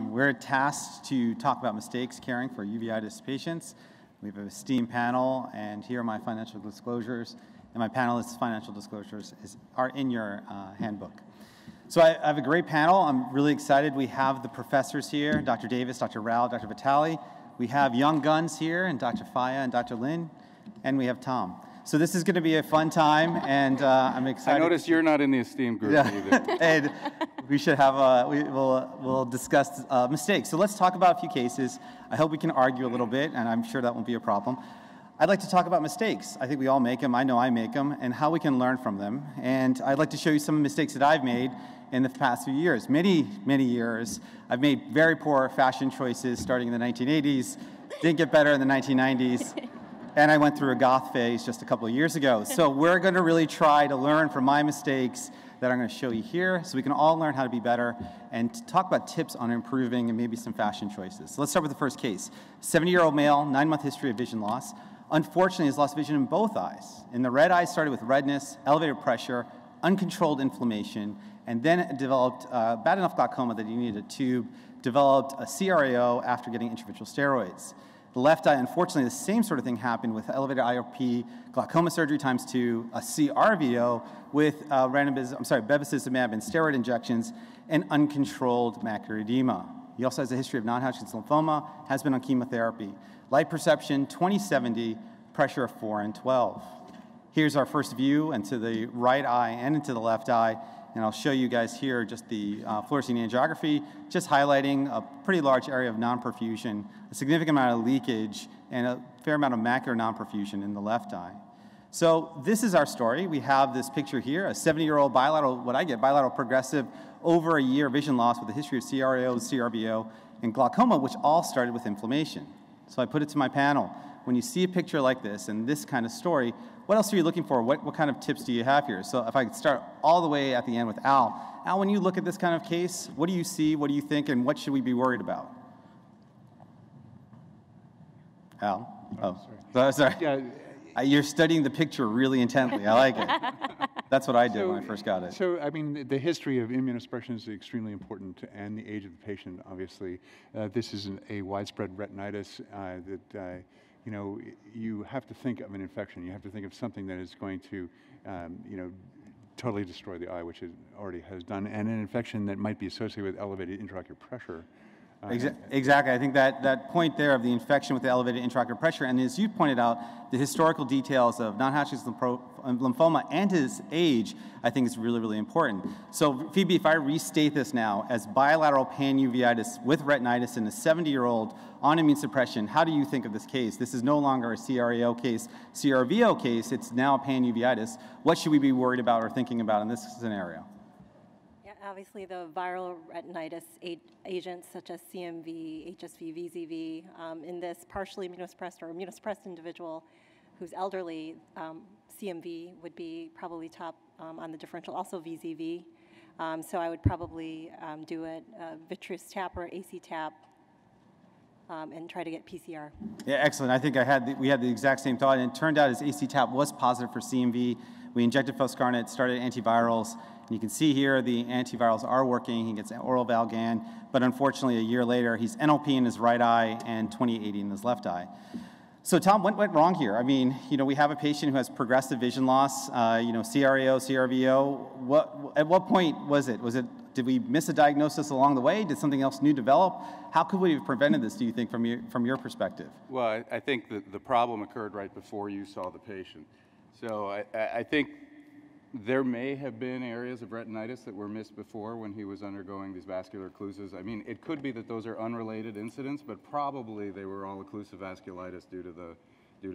We're tasked to talk about mistakes caring for uveitis patients. We have an esteemed panel, and here are my financial disclosures. And my panelists' financial disclosures are in your handbook. So I have a great panel. I'm really excited. We have the professors here, Dr. Davis, Dr. Rao, Dr. Vitale. We have young guns here, and Dr. Faya and Dr. Lin. And we have Tom. So this is going to be a fun time, and I'm excited. I noticed you're not in the esteemed group either. And we should have we'll discuss mistakes. So let's talk about a few cases. I hope we can argue a little bit, and I'm sure that won't be a problem. I'd like to talk about mistakes. I think we all make them. I know I make them, and how we can learn from them. And I'd like to show you some mistakes that I've made in the past few years. Many years. I've made very poor fashion choices starting in the 1980s. Didn't get better in the 1990s. And I went through a goth phase just a couple of years ago. So we're going to really try to learn from my mistakes that I'm going to show you here so we can all learn how to be better and talk about tips on improving and maybe some fashion choices. So let's start with the first case. 70-year-old male, 9-month history of vision loss. Unfortunately, he's lost vision in both eyes. In the red eye, started with redness, elevated pressure, uncontrolled inflammation, and then it developed bad enough glaucoma that he needed a tube, developed a CRAO after getting intravitreal steroids. The left eye, unfortunately, the same sort of thing happened with elevated IOP, glaucoma surgery ×2, a CRVO with bevacizumab and steroid injections, and uncontrolled macular edema. He also has a history of non-Hodgkin's lymphoma, has been on chemotherapy. Light perception, 20/70, pressure of 4 and 12. Here's our first view into the right eye and into the left eye. And I'll show you guys here just the fluorescein angiography, just highlighting a pretty large area of non-perfusion, a significant amount of leakage, and a fair amount of macular non-perfusion in the left eye. So this is our story. We have this picture here, a 70-year-old bilateral progressive, over a year vision loss with a history of CRAO, CRVO, and glaucoma, which all started with inflammation. So I put it to my panel. When you see a picture like this and this kind of story, what else are you looking for? What kind of tips do you have here? So if I could start all the way at the end with Al. Al, when you look at this kind of case, what do you see, what do you think, and what should we be worried about? Al? Oh, sorry. Yeah. You're studying the picture really intently. I like it. That's what I did when I first got it. So, I mean, the history of immunosuppression is extremely important, and the age of the patient, obviously. This is a widespread retinitis that, you know, you have to think of an infection. You have to think of something that is going to, you know, totally destroy the eye, which it already has done, and an infection that might be associated with elevated intraocular pressure. Exactly. I think that point there of the infection with the elevated intraocular pressure, and as you pointed out, the historical details of non-Hodgkin's lymphoma and his age, I think is really, really important. So, Phoebe, if I restate this now as bilateral panuveitis with retinitis in a 70-year-old on immune suppression, how do you think of this case? This is no longer a CRAO case, CRVO case, it's now a panuveitis. What should we be worried about or thinking about in this scenario? Obviously, the viral retinitis agents such as CMV, HSV, VZV, in this partially immunosuppressed or immunosuppressed individual who's elderly, CMV would be probably top on the differential, also VZV. So I would probably do a vitreous tap or AC tap and try to get PCR. Yeah, excellent. I think we had the exact same thought, and it turned out his AC tap was positive for CMV. We injected foscarnet, started antivirals, and you can see here the antivirals are working. He gets oral val-gan, but unfortunately a year later he's NLP in his right eye and 20/80 in his left eye. So Tom, what went wrong here? I mean, you know, we have a patient who has progressive vision loss, you know, CRAO, CRVO. At what point was it? Did we miss a diagnosis along the way? Did something else new develop? How could we have prevented this, do you think, from your perspective? Well, I think the problem occurred right before you saw the patient. So I think there may have been areas of retinitis that were missed before when he was undergoing these vascular occlusives. I mean, it could be that those are unrelated incidents, but probably they were all occlusive vasculitis due to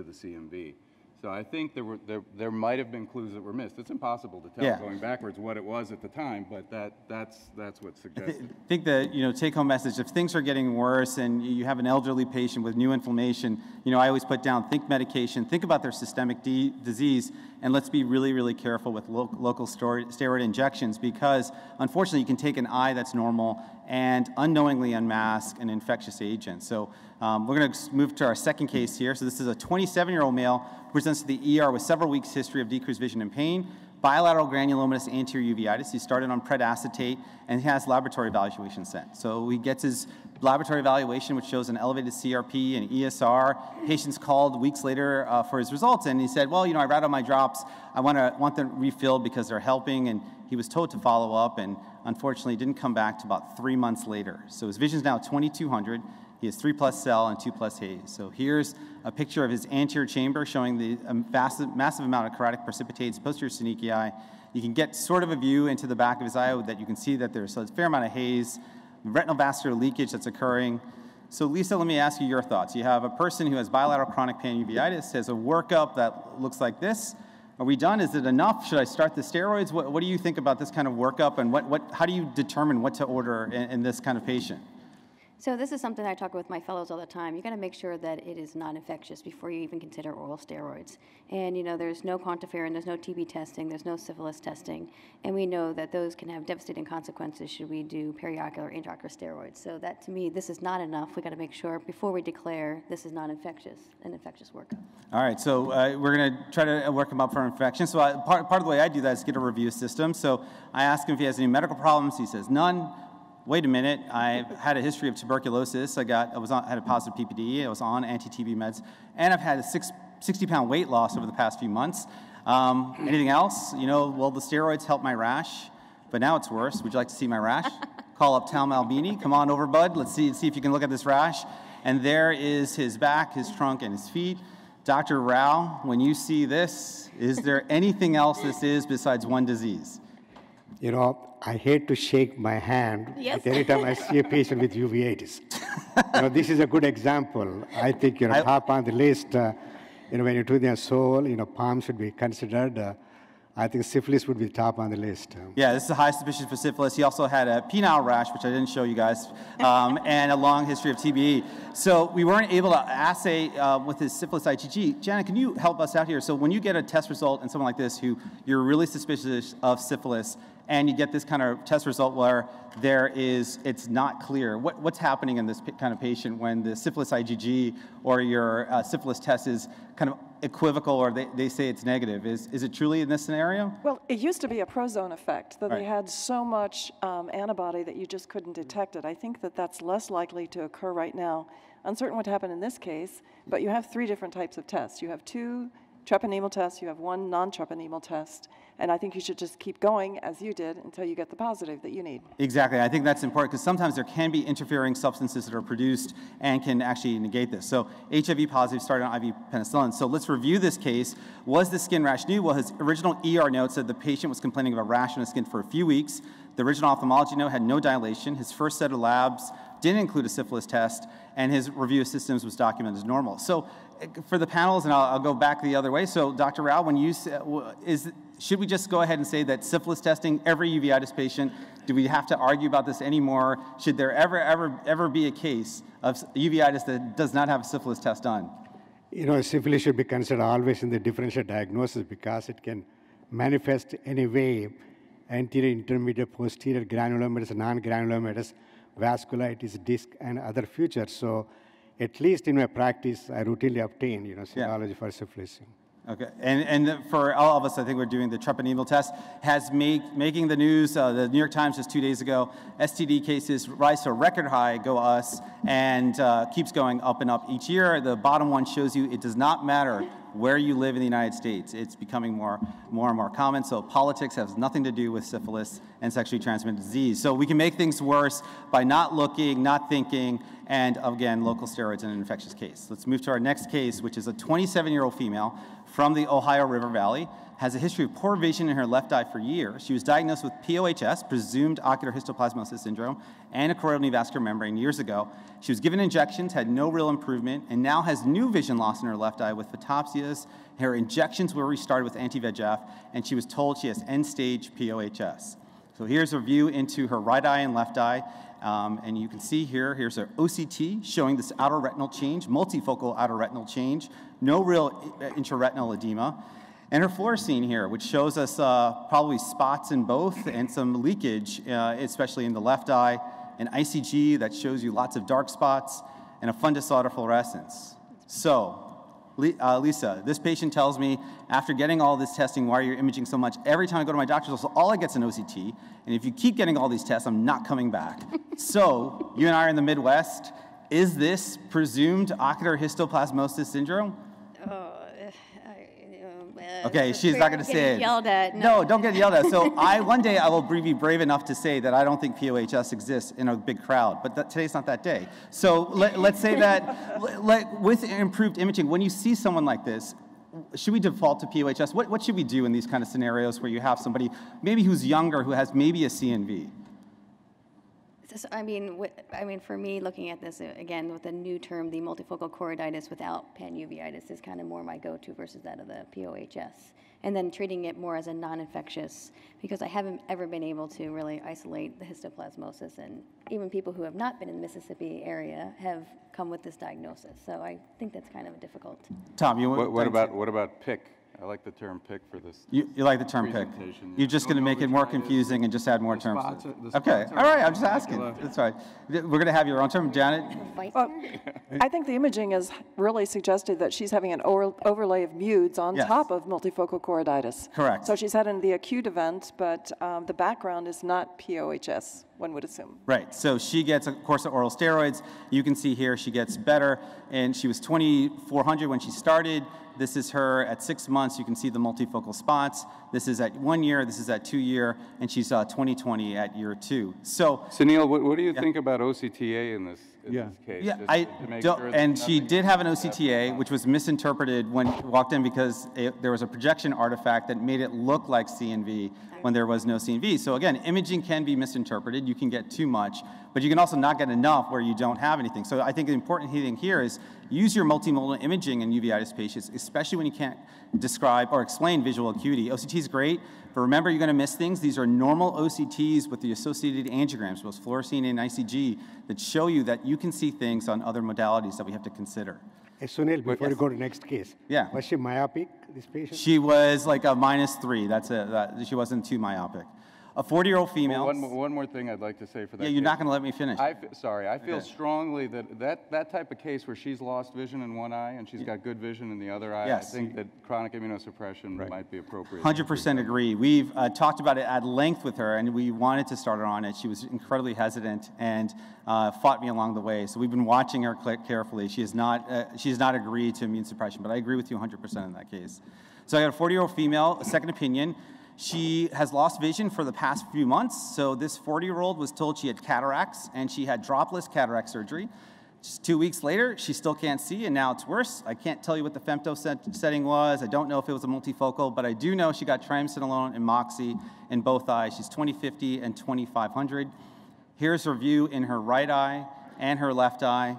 the CMV. So I think there might have been clues that were missed. It's impossible to tell going backwards what it was at the time, but that's what's suggested. I think the take-home message: if things are getting worse and you have an elderly patient with new inflammation, I always put down think medication, think about their systemic disease, and let's be really, really careful with local steroid injections, because unfortunately you can take an eye that's normal and unknowingly unmask an infectious agent. So we're going to move to our second case here. So this is a 27-year-old male who presents to the ER with several weeks history of decreased vision and pain, bilateral granulomatous anterior uveitis. He started on predacetate, and he has laboratory evaluation sent. So he gets his laboratory evaluation, which shows an elevated CRP and ESR. Patients called weeks later for his results, and he said, well, you know, I ran out of my drops. I want them refilled because they're helping, and he was told to follow up, and unfortunately didn't come back to about 3 months later. So his vision is now 2200. He has 3+ cell and 2+ haze. So here's a picture of his anterior chamber showing the massive amount of keratotic precipitates, posterior synechiae. You can get sort of a view into the back of his eye that you can see that there's a fair amount of haze, retinal vascular leakage that's occurring. So Lisa, let me ask you your thoughts. You have a person who has bilateral chronic panuveitis, has a workup that looks like this. Are we done? Is it enough? Should I start the steroids? What do you think about this kind of workup, and how do you determine what to order in this kind of patient? So this is something I talk with my fellows all the time. You got to make sure that it is not infectious before you even consider oral steroids. And you know, there's no quantiferin, there's no TB testing, there's no syphilis testing, and we know that those can have devastating consequences should we do periocular intraocular steroids. So that, to me, this is not enough. We got to make sure before we declare this is not infectious, an infectious workup. All right, so we're going to try to work him up for infection. So part of the way I do that is get a review system. So I ask him if he has any medical problems. He says none. Wait a minute, I had a history of tuberculosis. I had a positive PPD. I was on anti-TB meds, and I've had a 60-pound weight loss over the past few months. Anything else? You know, well, the steroids helped my rash, but now it's worse. Would you like to see my rash? Call up Tal Malbini. Come on over, bud. Let's see if you can look at this rash. And there is his back, his trunk, and his feet. Dr. Rao, when you see this, is there anything else this is besides one disease? You know, I hate to shake my hand every time I see a patient with uveitis. You know, this is a good example. I think, you know, top on the list, you know, when you do their soul, you know, palm should be considered. I think syphilis would be top on the list. Yeah, this is a high suspicion for syphilis. He also had a penile rash, which I didn't show you guys, and a long history of TBE. So we weren't able to assay with his syphilis IgG. Janet, can you help us out here? So when you get a test result in someone like this who you're really suspicious of syphilis, and you get this kind of test result where it's not clear, what's happening in this kind of patient when the syphilis IgG or your syphilis test is kind of equivocal, or they say it's negative? Is it truly in this scenario? Well, it used to be a prozone effect, that they had so much antibody that you just couldn't detect it. I think that that's less likely to occur right now. Uncertain what happened in this case, but you have 3 different types of tests. You have 2 treponemal tests, you have 1 non-treponemal test, and I think you should just keep going as you did until you get the positive that you need. Exactly. I think that's important because sometimes there can be interfering substances that are produced and can actually negate this. So HIV positive started on IV penicillin. So let's review this case. Was the skin rash new? Well, his original ER note said the patient was complaining of a rash on his skin for a few weeks. The original ophthalmology note had no dilation. His first set of labs didn't include a syphilis test, and his review of systems was documented as normal. So for the panels, and I'll go back the other way. So Dr. Rao, when you should we just go ahead and say that syphilis testing every uveitis patient? Do we have to argue about this anymore? Should there ever be a case of uveitis that does not have a syphilis test done? You know, syphilis should be considered always in the differential diagnosis because it can manifest any way: anterior, intermediate, posterior, granulomatous, non-granulomatous, vasculitis, disc, and other features. So at least in my practice, I routinely obtain, you know, serology for syphilis. Okay, and for all of us, I think we're doing the treponemal test, has making the news. The New York Times just 2 days ago, STD cases rise to a record high, go us, and keeps going up and up each year. The bottom one shows you it does not matter where you live in the United States. It's becoming more and more common. So politics has nothing to do with syphilis and sexually transmitted disease. So we can make things worse by not looking, not thinking, and again, local steroids in an infectious case. Let's move to our next case, which is a 27-year-old female from the Ohio River Valley, has a history of poor vision in her left eye for years. She was diagnosed with POHS, presumed ocular histoplasmosis syndrome, and a choroidal neovascular membrane years ago. She was given injections, had no real improvement, and now has new vision loss in her left eye with photopsias. Her injections were restarted with anti-VEGF, and she was told she has end-stage POHS. So here's a view into her right eye and left eye. And you can see here's her OCT showing this outer retinal change, multifocal outer retinal change, no real intraretinal edema. And her fluorescein here, which shows us probably spots in both and some leakage, especially in the left eye, an ICG that shows you lots of dark spots, and a fundus autofluorescence. So Lisa, this patient tells me, after getting all this testing, why are you imaging so much? Every time I go to my doctor's office, all I get is an OCT, and if you keep getting all these tests, I'm not coming back. So, you and I are in the Midwest. Is this presumed ocular histoplasmosis syndrome? Okay, she's not going to say it. Yelled at. No, don't get yelled at. So one day I will be brave enough to say that I don't think POHS exists in a big crowd, but today's not that day. So let's say that with improved imaging, when you see someone like this, should we default to POHS? What should we do in these kind of scenarios where you have somebody maybe who's younger who has maybe a CNV? I mean, for me, looking at this again with the new term, the multifocal choroiditis without panuveitis is kind of more my go-to versus that of the POHS. And then treating it more as a non-infectious, because I haven't ever been able to really isolate the histoplasmosis, and even people who have not been in the Mississippi area have come with this diagnosis. So I think that's kind of difficult. Tom, what about PIC? I like the term PIC for this. You like the term PIC? You're just going to make it more confusing and just add more terms. Okay, all right, I'm just asking. That's right. We're going to have your own term. Janet? I think the imaging has really suggested that she's having an overlay of mudes on top of multifocal choroiditis. Correct. So she's had the acute event, but the background is not POHS, one would assume. Right, so she gets a course of oral steroids. You can see here she gets better, and she was 2,400 when she started. This is her at 6 months. You can see the multifocal spots. This is at 1 year. This is at 2 year, and she's 20/20 at year 2 . So, Neil, what do you think about OCTA in this case? Yeah, I don't, and she did have an OCTA, which was misinterpreted when she walked in because there was a projection artifact that made it look like CNV when there was no CNV. So again, imaging can be misinterpreted. You can get too much, but you can also not get enough where you don't have anything. So I think the important thing here is use your multimodal imaging in uveitis patients, especially when you can't describe or explain visual acuity. OCT is great, but remember you're going to miss things. These are normal OCTs with the associated angiograms, both fluorescein and ICG, that show you that you can see things on other modalities that we have to consider. Sunil, before you go to the next case, yeah. Was she myopic, this patient? She was like a -3. That's it. She wasn't too myopic. A 40-year-old female. Well, one more thing I'd like to say for that. Yeah, you're not going to let me finish. I feel strongly that type of case where she's lost vision in one eye and she's got good vision in the other eye, yes. I think that chronic immunosuppression might be appropriate. 100% agree. We've talked about it at length with her, and we wanted to start her on it. She was incredibly hesitant and fought me along the way. So we've been watching her carefully. She has not agreed to immune suppression, but I agree with you 100% in that case. So I got a 40-year-old female, a second opinion. She has lost vision for the past few months. So this 40-year-old was told she had cataracts, and she had dropless cataract surgery. Just 2 weeks later, she still can't see, and now it's worse. I can't tell you what the femto setting was. I don't know if it was a multifocal, but I do know she got triamcinolone and moxie in both eyes. She's 20/50 and 25/100. Here's her view in her right eye and her left eye,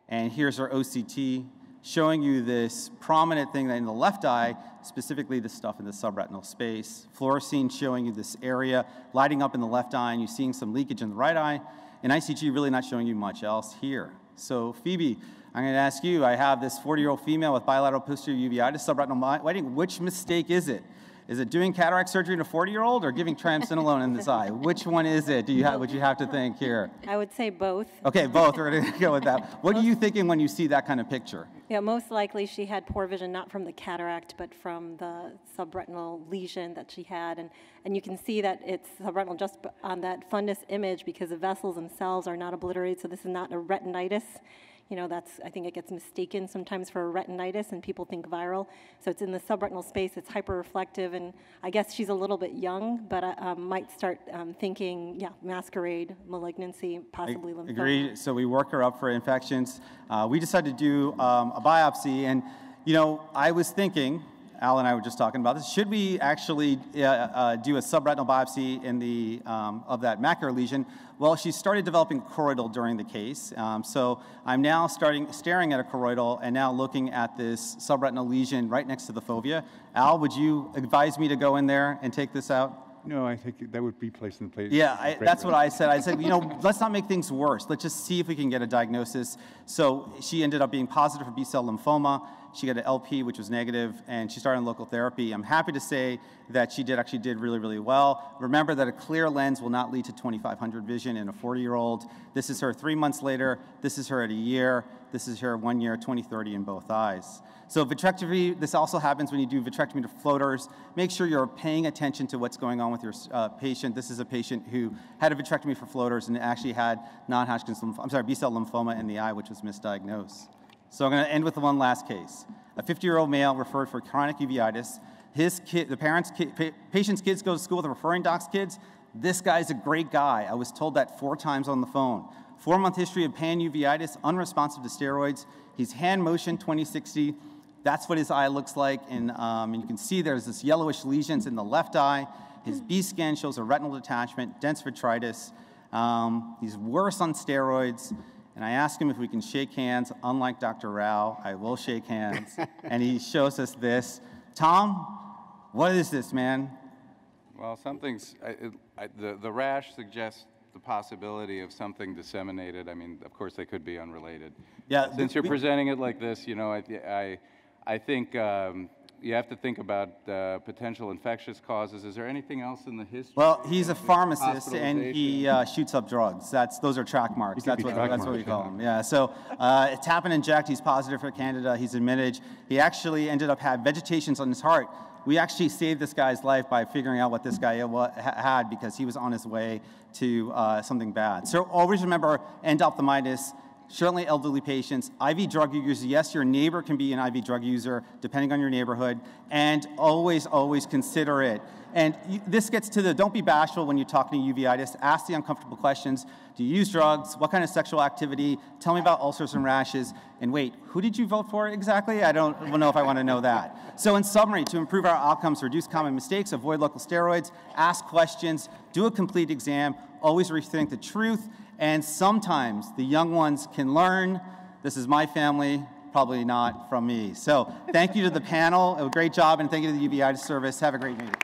and here's her OCT, showing you this prominent thing that in the left eye, specifically the stuff in the subretinal space. Fluorescein showing you this area, lighting up in the left eye, and you're seeing some leakage in the right eye. And ICG really not showing you much else here. So Phoebe, I'm going to ask you, I have this 40-year-old female with bilateral posterior uveitis, subretinal whiting. Which mistake is it? Is it doing cataract surgery in a 40-year-old or giving triamcinolone in this eye? Which one is it? Would you have to think here? I would say both. Okay, both. We're going to go with that. What are you thinking when you see that kind of picture? Yeah, most likely she had poor vision, not from the cataract, but from the subretinal lesion that she had. And you can see that it's subretinal just on that fundus image because the vessels themselves are not obliterated, so this is not a retinitis. You know, I think it gets mistaken sometimes for a retinitis, and people think viral. So it's in the subretinal space, it's hyperreflective, and I guess she's a little bit young, but I might start thinking, masquerade, malignancy, possibly lymphoma. Agreed. So we work her up for infections. We decided to do a biopsy, and, you know, I was thinking, Al and I were just talking about this. Should we actually do a subretinal biopsy in the of that macular lesion? Well, she started developing choroidal during the case. So I'm now staring at a choroidal and now looking at this subretinal lesion right next to the fovea. Al, would you advise me to go in there and take this out? No, I think that would be placed in place. Yeah, that's what I said. I said, you know, let's not make things worse. Let's just see if we can get a diagnosis. So she ended up being positive for B-cell lymphoma. She got an LP, which was negative, and she started on local therapy. I'm happy to say that she actually did really, really well. Remember that a clear lens will not lead to 2500 vision in a 40-year-old. This is her 3 months later. This is her at a year. This is her 1 year, 20/30 in both eyes. So vitrectomy, this also happens when you do vitrectomy to floaters. Make sure you're paying attention to what's going on with your patient. This is a patient who had a vitrectomy for floaters and actually had non-Hodgkin's B-cell lymphoma in the eye, which was misdiagnosed. So I'm going to end with one last case. A 50-year-old male referred for chronic uveitis. His kid, patient's kids go to school with the referring doc's kids. This guy's a great guy. I was told that 4 times on the phone. 4-month history of pan-uveitis, unresponsive to steroids. He's hand motion 20/60. That's what his eye looks like. And you can see there's this yellowish lesions in the left eye. His B scan shows a retinal detachment, dense vitritis. He's worse on steroids. And I asked him if we can shake hands. Unlike Dr. Rao, I will shake hands. And he shows us this. Tom, what is this, man? Well, the rash suggests the possibility of something disseminated. I mean, of course, they could be unrelated. Yeah. Since you're presenting it like this, you know, I think you have to think about potential infectious causes. Is there anything else in the history? Well, he's a pharmacist, and he shoots up drugs. Those are track marks. That's what we call them. Yeah. So tap and inject. He's positive for Candida. He's admitted. He actually ended up having vegetations on his heart. We actually saved this guy's life by figuring out what this guy had because he was on his way to something bad. So always remember endophthalmitis. Certainly elderly patients, IV drug users, yes, your neighbor can be an IV drug user, depending on your neighborhood, and always, always consider it. And this gets to don't be bashful when you're talking to uveitis. Ask the uncomfortable questions. Do you use drugs? What kind of sexual activity? Tell me about ulcers and rashes. And wait, who did you vote for exactly? I don't know if I want to know that. So in summary, to improve our outcomes, reduce common mistakes, avoid local steroids, ask questions, do a complete exam, always rethink the truth, and sometimes the young ones can learn. This is my family, probably not from me. So thank you to the panel. A great job, and thank you to the Uveitis service. Have a great meeting.